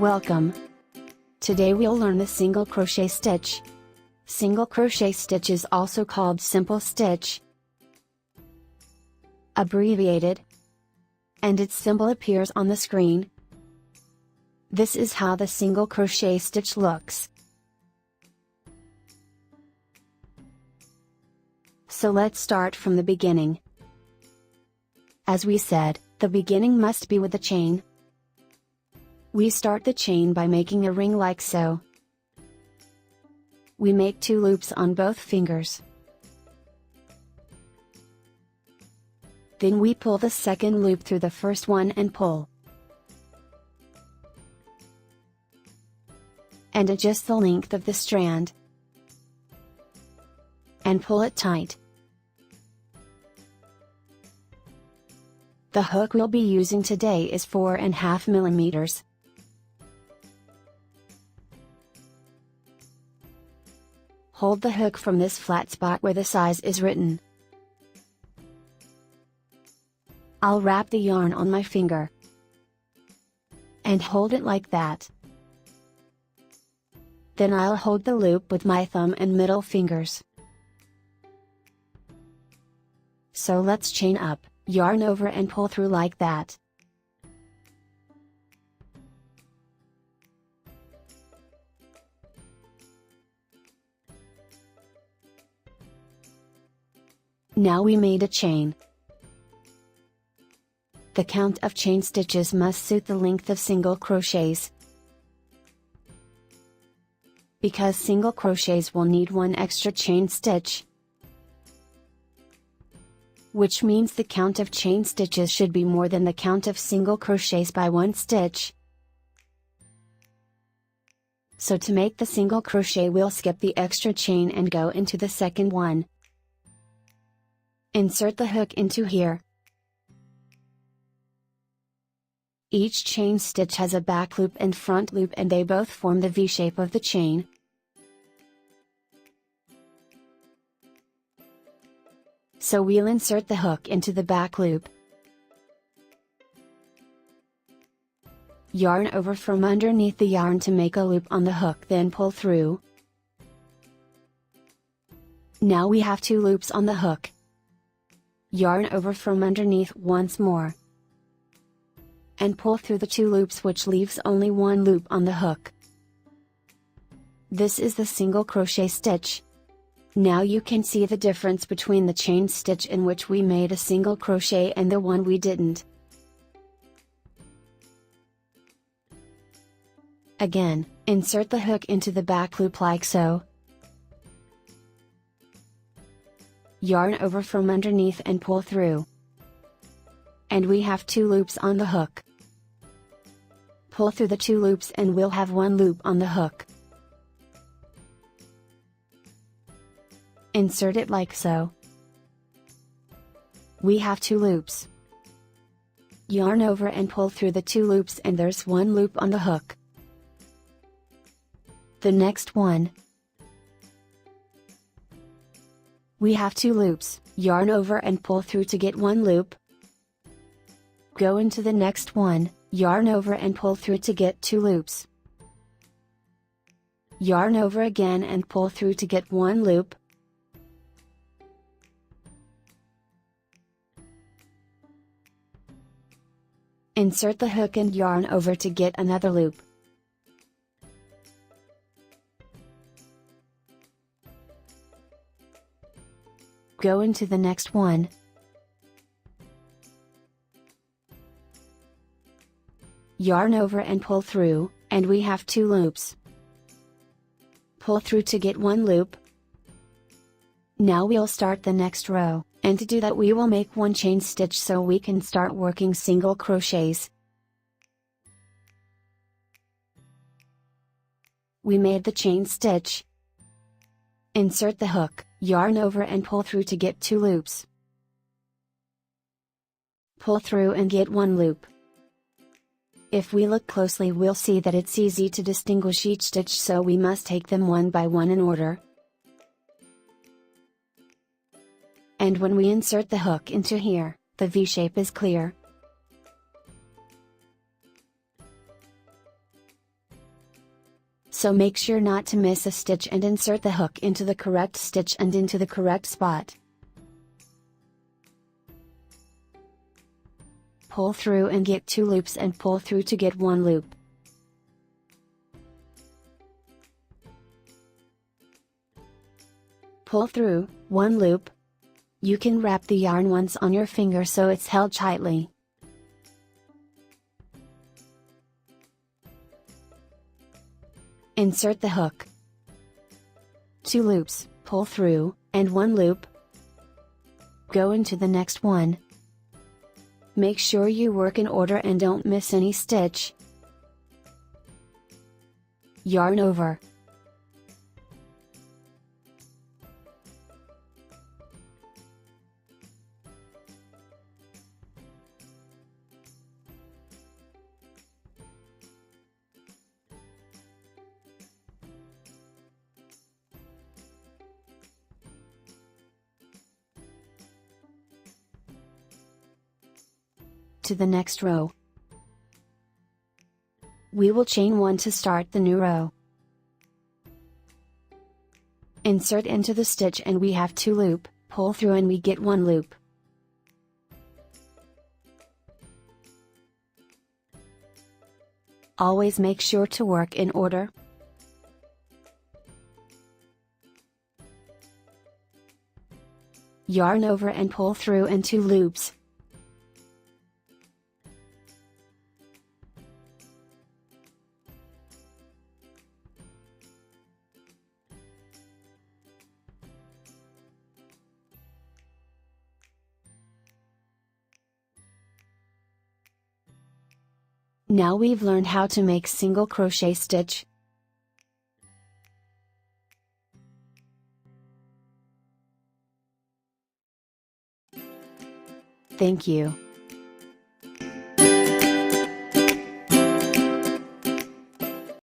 Welcome! Today we'll learn the single crochet stitch. Single crochet stitch is also called simple stitch, abbreviated, and its symbol appears on the screen. This is how the single crochet stitch looks. So let's start from the beginning. As we said, the beginning must be with the chain. We start the chain by making a ring like so. We make 2 loops on both fingers. Then we pull the second loop through the first one and pull. And adjust the length of the strand. And pull it tight. The hook we'll be using today is 4.5 millimeters. Hold the hook from this flat spot where the size is written. I'll wrap the yarn on my finger. And hold it like that. Then I'll hold the loop with my thumb and middle fingers. So let's chain up, yarn over and pull through like that. Now we made a chain. The count of chain stitches must suit the length of single crochets. Because single crochets will need 1 extra chain stitch, which means the count of chain stitches should be more than the count of single crochets by 1 stitch. So to make the single crochet, we'll skip the extra chain and go into the second one. Insert the hook into here. Each chain stitch has a back loop and front loop, and they both form the V shape of the chain. So we'll insert the hook into the back loop. Yarn over from underneath the yarn to make a loop on the hook, then pull through. Now we have 2 loops on the hook. Yarn over from underneath once more. And pull through the 2 loops, which leaves only 1 loop on the hook. This is the single crochet stitch. Now you can see the difference between the chain stitch in which we made a single crochet and the one we didn't. Again, insert the hook into the back loop like so. Yarn over from underneath and pull through. And we have 2 loops on the hook. Pull through the 2 loops and we'll have 1 loop on the hook. Insert it like so. We have 2 loops. Yarn over and pull through the 2 loops and there's 1 loop on the hook. The next one. We have 2 loops, yarn over and pull through to get 1 loop. Go into the next one, yarn over and pull through to get 2 loops. Yarn over again and pull through to get 1 loop. Insert the hook and yarn over to get another loop. Go into the next one. Yarn over and pull through, and we have 2 loops. Pull through to get 1 loop. Now we'll start the next row, and to do that we will make 1 chain stitch so we can start working single crochets. We made the chain stitch. Insert the hook, yarn over and pull through to get 2 loops. Pull through and get 1 loop. If we look closely, we'll see that it's easy to distinguish each stitch, so we must take them one by one in order. And when we insert the hook into here, the V shape is clear. so make sure not to miss a stitch and insert the hook into the correct stitch and into the correct spot. Pull through and get 2 loops and pull through to get 1 loop. Pull through, 1 loop. You can wrap the yarn once on your finger so it's held tightly. Insert the hook. 2 loops, pull through, and 1 loop. Go into the next one. Make sure you work in order and don't miss any stitch. Yarn over. To the next row. We will chain 1 to start the new row. Insert into the stitch and we have 2 loop, pull through and we get 1 loop. Always make sure to work in order. Yarn over and pull through and 2 loops. Now we've learned how to make single crochet stitch. Thank you.